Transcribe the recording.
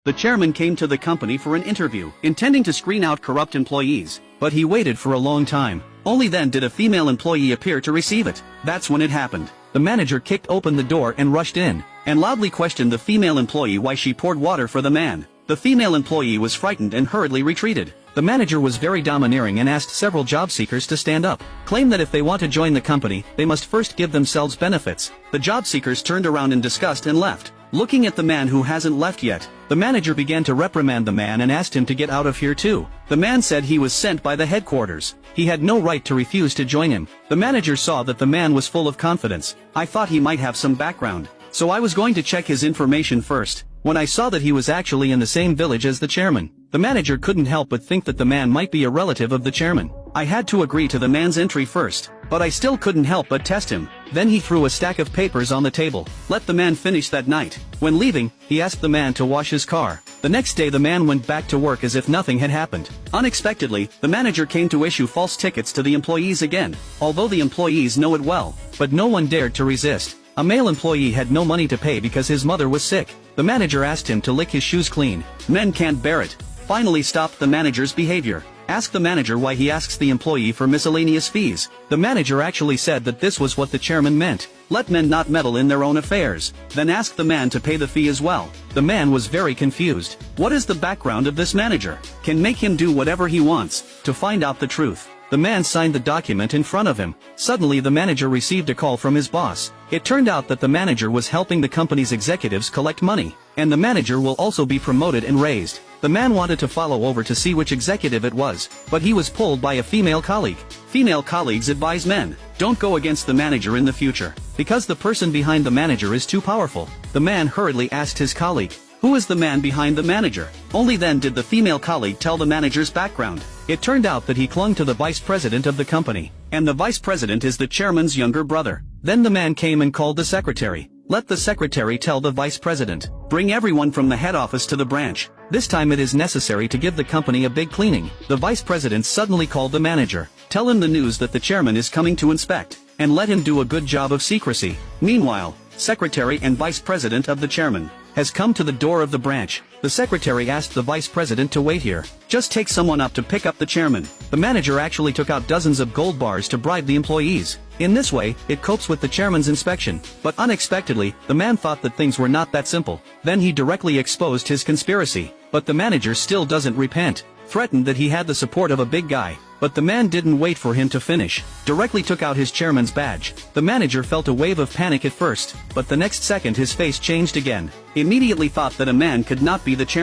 the chairman came to the company for an interview, intending to screen out corrupt employees, but he waited for a long time. Only then did a female employee appear to receive it. That's when it happened. The manager kicked open the door and rushed in, and loudly questioned the female employee why she poured water for the man. The female employee was frightened and hurriedly retreated. The manager was very domineering and asked several job seekers to stand up, claim that if they want to join the company, they must first give themselves benefits. The job seekers turned around in disgust and left. Looking at the man who hasn't left yet, the manager began to reprimand the man and asked him to get out of here too. The man said he was sent by the headquarters. He had no right to refuse to join him. The manager saw that the man was full of confidence. I thought he might have some background, so I was going to check his information first. When I saw that he was actually in the same village as the chairman, the manager couldn't help but think that the man might be a relative of the chairman. I had to agree to the man's entry first, but I still couldn't help but test him. Then he threw a stack of papers on the table. Let the man finish that night. When leaving, he asked the man to wash his car. The next day the man went back to work as if nothing had happened. Unexpectedly, the manager came to issue false tickets to the employees again, although the employees know it well, but no one dared to resist. A male employee had no money to pay because his mother was sick. The manager asked him to lick his shoes clean. Men can't bear it. Finally stopped the manager's behavior. Asked the manager why he asks the employee for miscellaneous fees. The manager actually said that this was what the chairman meant. Let men not meddle in their own affairs. Then asked the man to pay the fee as well. The man was very confused. What is the background of this manager? Can make him do whatever he wants. To find out the truth, the man signed the document in front of him. Suddenly the manager received a call from his boss. It turned out that the manager was helping the company's executives collect money, and the manager will also be promoted and raised. The man wanted to follow over to see which executive it was, but he was pulled by a female colleague. Female colleagues advise men, don't go against the manager in the future, because the person behind the manager is too powerful. The man hurriedly asked his colleague, who is the man behind the manager? Only then did the female colleague tell the manager's background. It turned out that he clung to the vice president of the company, and the vice president is the chairman's younger brother. Then the man came and called the secretary. Let the secretary tell the vice president, bring everyone from the head office to the branch. This time it is necessary to give the company a big cleaning. The vice president suddenly called the manager. Tell him the news that the chairman is coming to inspect, and let him do a good job of secrecy. Meanwhile, secretary and vice president of the chairman has come to the door of the branch. The secretary asked the vice president to wait here. Just take someone up to pick up the chairman. The manager actually took out dozens of gold bars to bribe the employees. In this way, it copes with the chairman's inspection. But unexpectedly, the man thought that things were not that simple. Then he directly exposed his conspiracy. But the manager still doesn't repent. Threatened that he had the support of a big guy. But the man didn't wait for him to finish. Directly took out his chairman's badge. The manager felt a wave of panic at first, but the next second his face changed again. Immediately thought that a man could not be the chairman.